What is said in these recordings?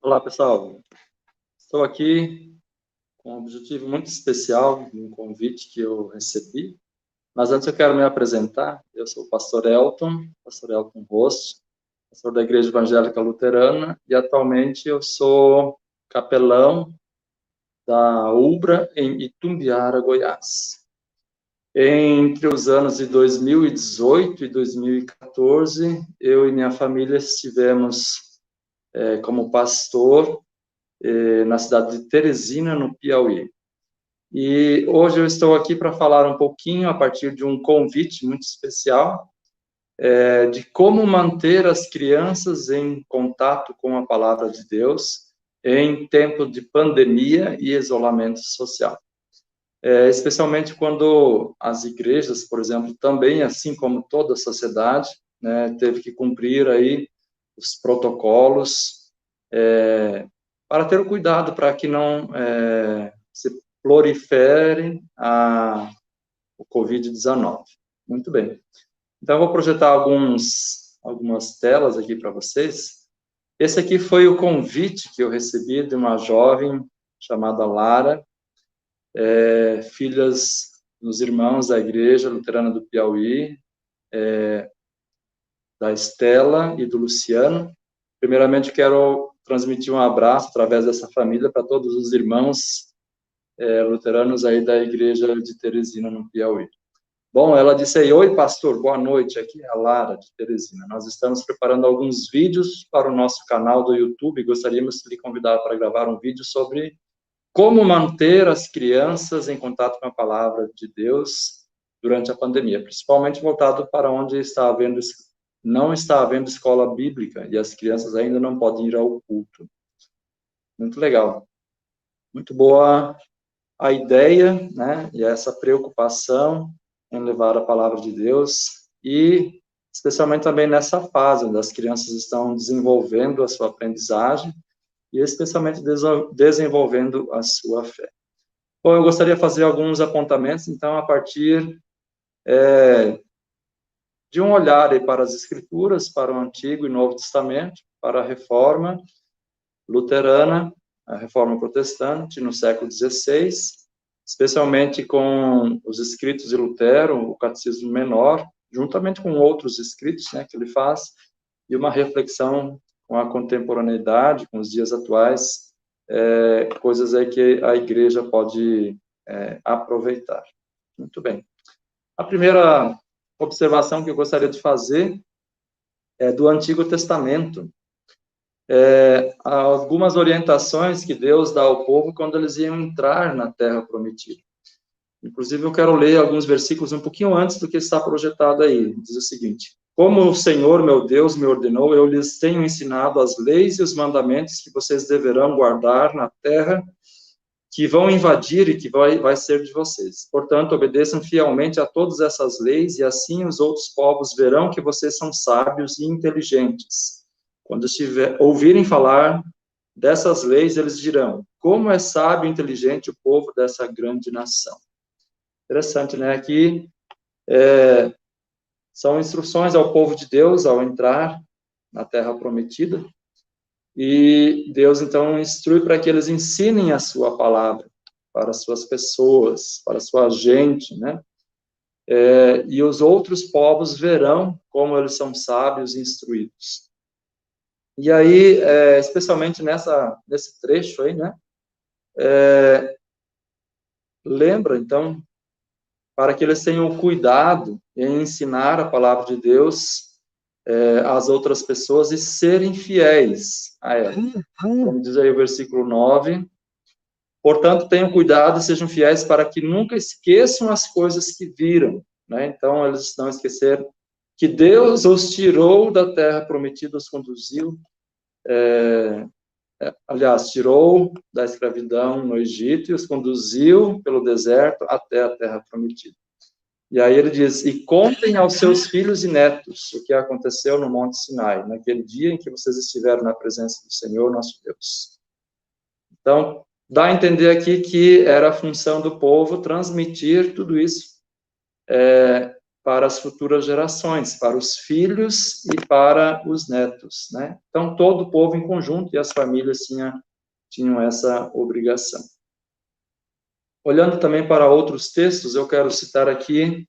Olá, pessoal. Estou aqui com um objetivo muito especial, um convite que eu recebi. Mas antes eu quero me apresentar. Eu sou o pastor Elton Rosto, pastor da Igreja Evangélica Luterana, e atualmente eu sou capelão da UBRA em Itumbiara, Goiás. Entre os anos de 2018 e 2014, eu e minha família estivemos como pastor na cidade de Teresina, no Piauí. E hoje eu estou aqui para falar um pouquinho, a partir de um convite muito especial, de como manter as crianças em contato com a palavra de Deus em tempo de pandemia e isolamento social. Especialmente quando as igrejas, por exemplo, também, assim como toda a sociedade, né, teve que cumprir aí os protocolos, para ter o cuidado para que não se prolifere o Covid-19. Muito bem. Então, eu vou projetar algumas telas aqui para vocês. Esse aqui foi o convite que eu recebi de uma jovem chamada Lara, filhas dos irmãos da Igreja Luterana do Piauí, da Estela e do Luciano. Primeiramente, quero transmitir um abraço através dessa família para todos os irmãos luteranos aí da Igreja de Teresina, no Piauí. Bom, ela disse aí: oi, pastor, boa noite, aqui é a Lara, de Teresina. Nós estamos preparando alguns vídeos para o nosso canal do YouTube, gostaríamos de lhe convidar para gravar um vídeo sobre como manter as crianças em contato com a palavra de Deus durante a pandemia, principalmente voltado para onde não está havendo escola bíblica e as crianças ainda não podem ir ao culto. Muito legal. Muito boa a ideia, né, e essa preocupação em levar a palavra de Deus, e especialmente também nessa fase, onde as crianças estão desenvolvendo a sua aprendizagem, e especialmente desenvolvendo a sua fé. Bom, eu gostaria de fazer alguns apontamentos, então, a partir de um olhar aí para as Escrituras, para o Antigo e Novo Testamento, para a Reforma Luterana, a Reforma Protestante, no século XVI, especialmente com os escritos de Lutero, o Catecismo Menor, juntamente com outros escritos, né, que ele faz, e uma reflexão com a contemporaneidade, com os dias atuais, coisas aí que a Igreja pode aproveitar. Muito bem. A primeira observação que eu gostaria de fazer é do Antigo Testamento. Algumas orientações que Deus dá ao povo quando eles iam entrar na Terra Prometida. Inclusive, eu quero ler alguns versículos um pouquinho antes do que está projetado aí. Diz o seguinte: como o Senhor, meu Deus, me ordenou, eu lhes tenho ensinado as leis e os mandamentos que vocês deverão guardar na terra que vão invadir e que vai ser de vocês. Portanto, obedeçam fielmente a todas essas leis, e assim os outros povos verão que vocês são sábios e inteligentes. Quando ouvirem falar dessas leis, eles dirão: como é sábio e inteligente o povo dessa grande nação. Interessante, né? Aqui são instruções ao povo de Deus ao entrar na Terra Prometida, e Deus, então, instrui para que eles ensinem a sua palavra para as suas pessoas, para a sua gente, né? E os outros povos verão como eles são sábios e instruídos. E aí, especialmente nesse trecho aí, né? Lembra, então, para que eles tenham cuidado em ensinar a palavra de Deus às outras pessoas e serem fiéis a ela. Como diz aí o versículo 9, portanto, tenham cuidado e sejam fiéis para que nunca esqueçam as coisas que viram, né? Então, eles não esqueceram que Deus os tirou da terra prometida, os conduziu, tirou da escravidão no Egito e os conduziu pelo deserto até a terra prometida. E aí ele diz: e contem aos seus filhos e netos o que aconteceu no Monte Sinai, naquele dia em que vocês estiveram na presença do Senhor, nosso Deus. Então, dá a entender aqui que era a função do povo transmitir tudo isso para as futuras gerações, para os filhos e para os netos, né? Então, todo o povo em conjunto e as famílias tinham essa obrigação. Olhando também para outros textos, eu quero citar aqui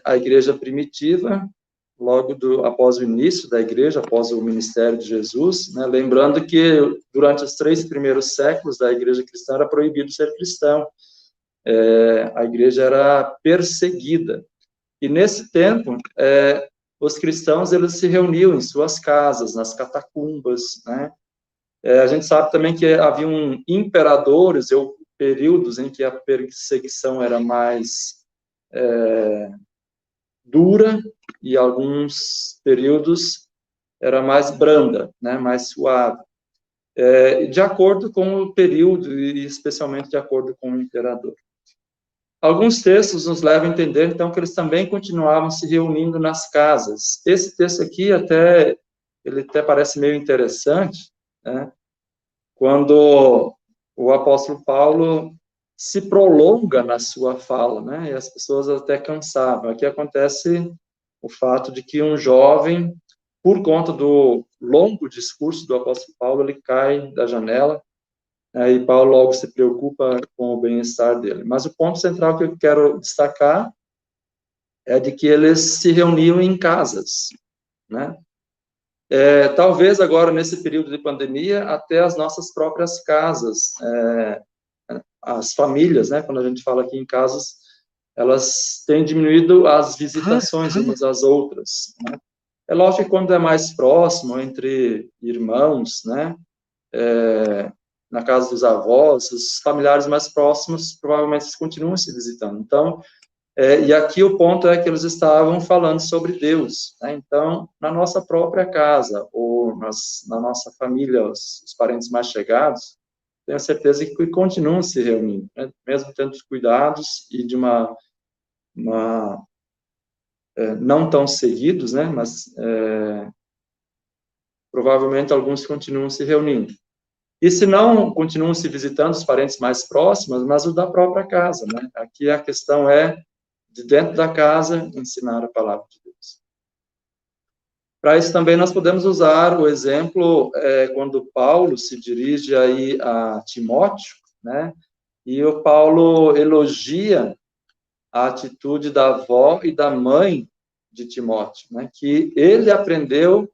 a igreja primitiva, logo após o início da igreja, após o ministério de Jesus, né? Lembrando que durante os 3 primeiros séculos da igreja cristã era proibido ser cristão, a igreja era perseguida, e nesse tempo, os cristãos eles se reuniam em suas casas, nas catacumbas, né? A gente sabe também que haviam imperadores, ou períodos em que a perseguição era mais dura, e alguns períodos era mais branda, né, mais suave, de acordo com o período, e especialmente de acordo com o imperador. Alguns textos nos levam a entender, então, que eles também continuavam se reunindo nas casas. Esse texto aqui, ele até parece meio interessante, né, quando o apóstolo Paulo se prolonga na sua fala, né, e as pessoas até cansavam. Aqui acontece o fato de que um jovem, por conta do longo discurso do apóstolo Paulo, ele cai da janela, e Paulo logo se preocupa com o bem-estar dele. Mas o ponto central que eu quero destacar é de que eles se reuniam em casas, né? Talvez agora, nesse período de pandemia, até as nossas próprias casas, as famílias, né, quando a gente fala aqui em casas, elas têm diminuído as visitações umas às outras, né? É lógico que quando é mais próximo, entre irmãos, né, na casa dos avós, os familiares mais próximos, provavelmente eles continuam se visitando. Então, e aqui o ponto é que eles estavam falando sobre Deus, né? Então, na nossa própria casa, ou na nossa família, os parentes mais chegados, tenho certeza que continuam se reunindo, né? Mesmo tendo os cuidados e de não tão seguidos, né? Mas provavelmente alguns continuam se reunindo. E se não, continuam se visitando os parentes mais próximos, mas os da própria casa, né? Aqui a questão é, de dentro da casa, ensinar a palavra de Deus. Para isso também nós podemos usar o exemplo quando Paulo se dirige aí a Timóteo, né? E o Paulo elogia a atitude da avó e da mãe de Timóteo, né? Que ele aprendeu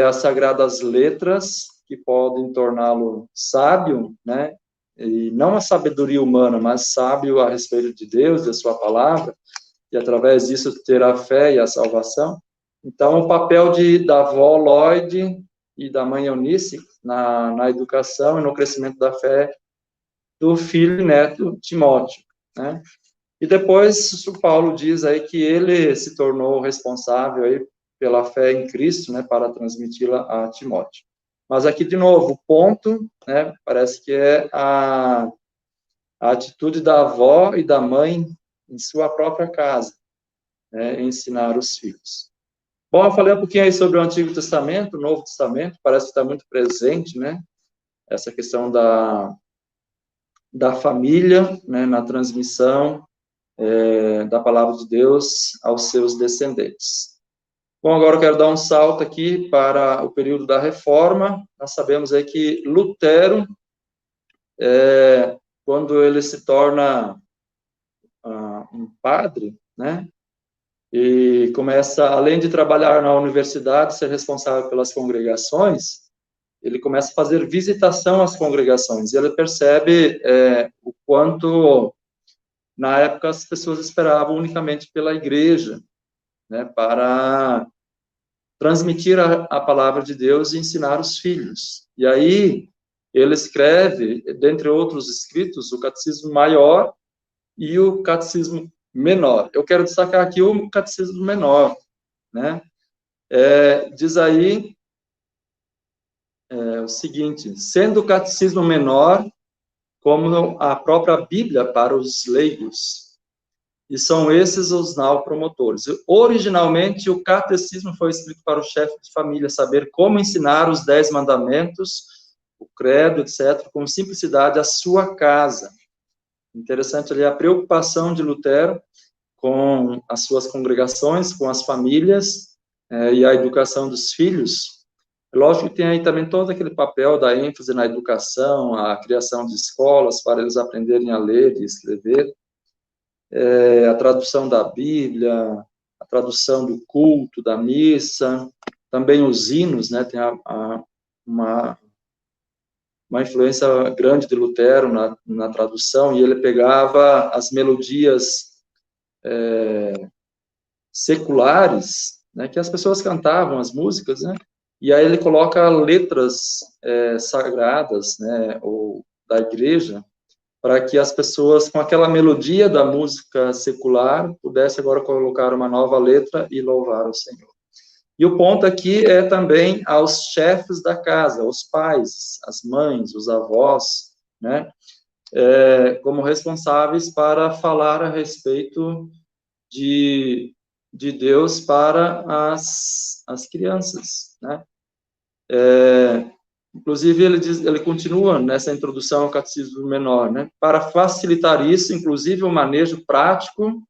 as sagradas letras que podem torná-lo sábio, né? E não a sabedoria humana, mas sábio a respeito de Deus, da sua palavra, e através disso ter a fé e a salvação. Então, o papel da avó Lloyd e da mãe Eunice na educação e no crescimento da fé do filho e neto Timóteo, né? E depois o Paulo diz aí que ele se tornou responsável aí pela fé em Cristo, né, para transmiti-la a Timóteo. Mas aqui, de novo, o ponto, né, parece que é a atitude da avó e da mãe em sua própria casa, né, ensinar os filhos. Bom, eu falei um pouquinho aí sobre o Antigo Testamento, o Novo Testamento, parece que está muito presente, né, essa questão da família, né, na transmissão da palavra de Deus aos seus descendentes. Bom, agora eu quero dar um salto aqui para o período da Reforma. Nós sabemos aí que Lutero, quando ele se torna um padre, né, e começa, além de trabalhar na universidade, ser responsável pelas congregações, ele começa a fazer visitação às congregações, e ele percebe o quanto, na época, as pessoas esperavam unicamente pela igreja, né, para transmitir a palavra de Deus e ensinar os filhos. E aí, ele escreve, dentre outros escritos, o Catecismo Maior e o Catecismo Menor. Eu quero destacar aqui o Catecismo Menor, né? Diz aí o seguinte: sendo o Catecismo Menor como a própria Bíblia para os leigos, e são esses os nao-promotores. Originalmente, o catecismo foi escrito para o chefe de família saber como ensinar os 10 mandamentos, o credo, etc., com simplicidade à sua casa. Interessante ali a preocupação de Lutero com as suas congregações, com as famílias, e a educação dos filhos. Lógico que tem aí também todo aquele papel da ênfase na educação, a criação de escolas para eles aprenderem a ler e escrever, a tradução da Bíblia, a tradução do culto, da missa, também os hinos, né, tem uma influência grande de Lutero na tradução, e ele pegava as melodias seculares, né, que as pessoas cantavam, as músicas, né, e aí ele coloca letras sagradas, né, ou da igreja, para que as pessoas, com aquela melodia da música secular, pudessem agora colocar uma nova letra e louvar o Senhor. E o ponto aqui é também aos chefes da casa, os pais, as mães, os avós, né, como responsáveis para falar a respeito de Deus para as crianças, né. Inclusive, ele continua nessa introdução ao Catecismo Menor, né, para facilitar isso, inclusive o manejo prático.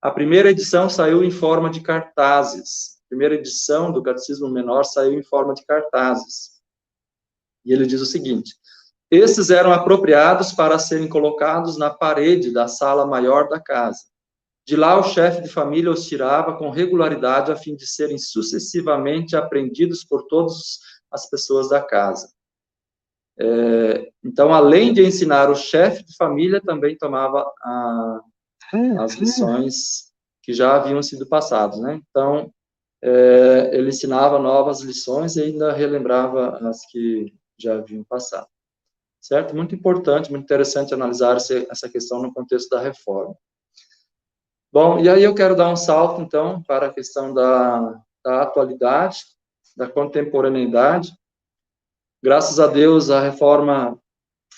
A primeira edição saiu em forma de cartazes. A primeira edição do Catecismo Menor saiu em forma de cartazes. E ele diz o seguinte: esses eram apropriados para serem colocados na parede da sala maior da casa. De lá, o chefe de família os tirava com regularidade a fim de serem sucessivamente aprendidos por todas as pessoas da casa. Então, além de ensinar, o chefe de família também tomava as lições que já haviam sido passadas, né? Então, ele ensinava novas lições e ainda relembrava as que já haviam passado. Certo? Muito importante, muito interessante analisar essa questão no contexto da reforma. Bom, e aí eu quero dar um salto, então, para a questão da atualidade, da contemporaneidade. Graças a Deus, a reforma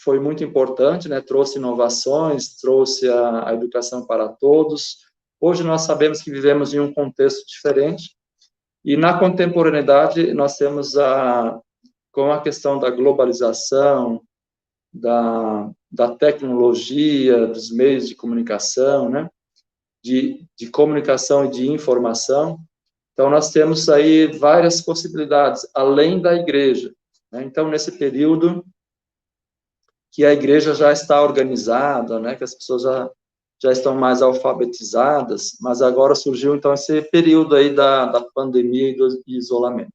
foi muito importante, né? Trouxe inovações, trouxe a educação para todos. Hoje nós sabemos que vivemos em um contexto diferente, e na contemporaneidade nós temos com a questão da globalização, da tecnologia, dos meios de comunicação, né? De comunicação e de informação. Então, nós temos aí várias possibilidades, além da igreja, né? Então, nesse período que a igreja já está organizada, né? Que as pessoas já estão mais alfabetizadas, mas agora surgiu, então, esse período aí da pandemia e do isolamento.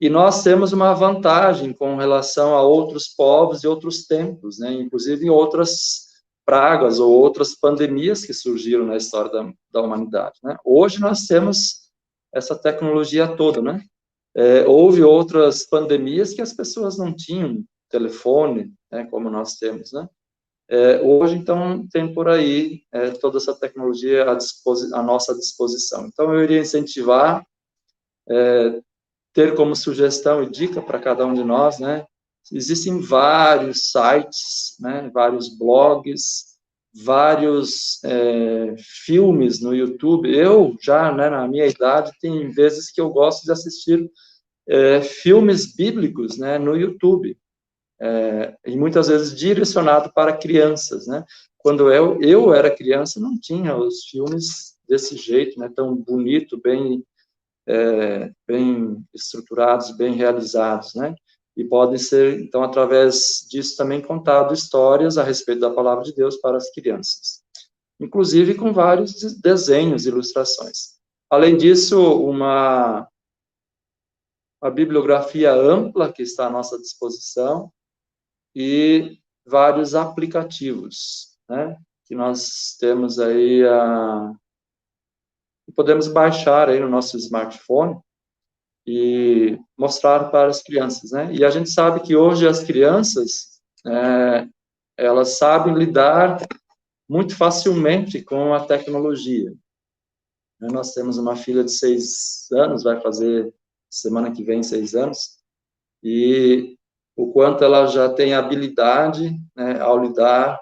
E nós temos uma vantagem com relação a outros povos e outros tempos, né? Inclusive em outras pragas ou outras pandemias que surgiram na história da humanidade, né? Hoje nós temos essa tecnologia toda, né? Houve outras pandemias que as pessoas não tinham telefone, né, como nós temos, né? Hoje, então, tem por aí toda essa tecnologia à nossa disposição. Então, eu iria incentivar, ter como sugestão e dica para cada um de nós, né? Existem vários sites, né, vários blogs, vários filmes no YouTube. Eu, já, né, na minha idade, tem vezes que eu gosto de assistir filmes bíblicos, né, no YouTube, e muitas vezes direcionado para crianças, né? Quando eu era criança, não tinha os filmes desse jeito, né, tão bonito, bem estruturados, bem realizados, né? E podem ser, então, através disso também contado histórias a respeito da palavra de Deus para as crianças, inclusive com vários desenhos, ilustrações. Além disso, uma bibliografia ampla que está à nossa disposição e vários aplicativos, né? Que nós temos aí podemos baixar aí no nosso smartphone e mostrar para as crianças, né? E a gente sabe que hoje as crianças, elas sabem lidar muito facilmente com a tecnologia. Nós temos uma filha de 6 anos, vai fazer semana que vem 6 anos, e o quanto ela já tem habilidade, né, ao lidar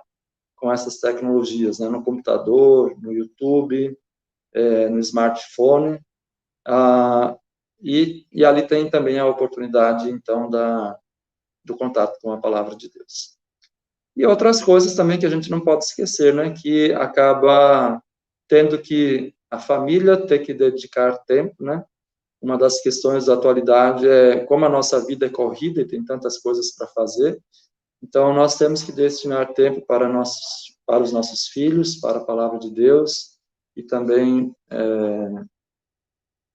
com essas tecnologias, né, no computador, no YouTube, no smartphone, e ali tem também a oportunidade, então, do contato com a palavra de Deus. E outras coisas também que a gente não pode esquecer, né, que acaba tendo que a família ter que dedicar tempo, né? Uma das questões da atualidade é como a nossa vida é corrida e tem tantas coisas para fazer. Então, nós temos que destinar tempo para os nossos filhos, para a palavra de Deus e também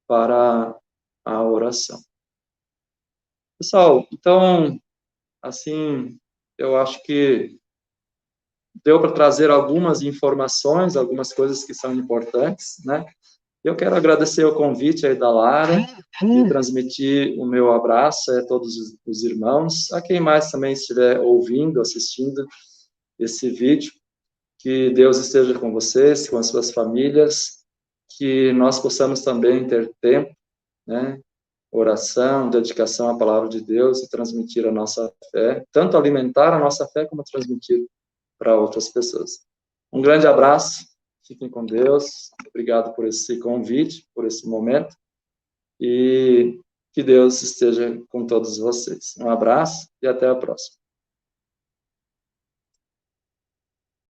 para a oração. Pessoal, então, assim, eu acho que deu para trazer algumas informações, algumas coisas que são importantes, né? Eu quero agradecer o convite aí da Lara e transmitir o meu abraço a todos os irmãos, a quem mais também estiver ouvindo, assistindo esse vídeo. Que Deus esteja com vocês, com as suas famílias, que nós possamos também ter tempo, né? Oração, dedicação à palavra de Deus e transmitir a nossa fé, tanto alimentar a nossa fé como transmitir para outras pessoas. Um grande abraço, fiquem com Deus, obrigado por esse convite, por esse momento, e que Deus esteja com todos vocês. Um abraço e até a próxima.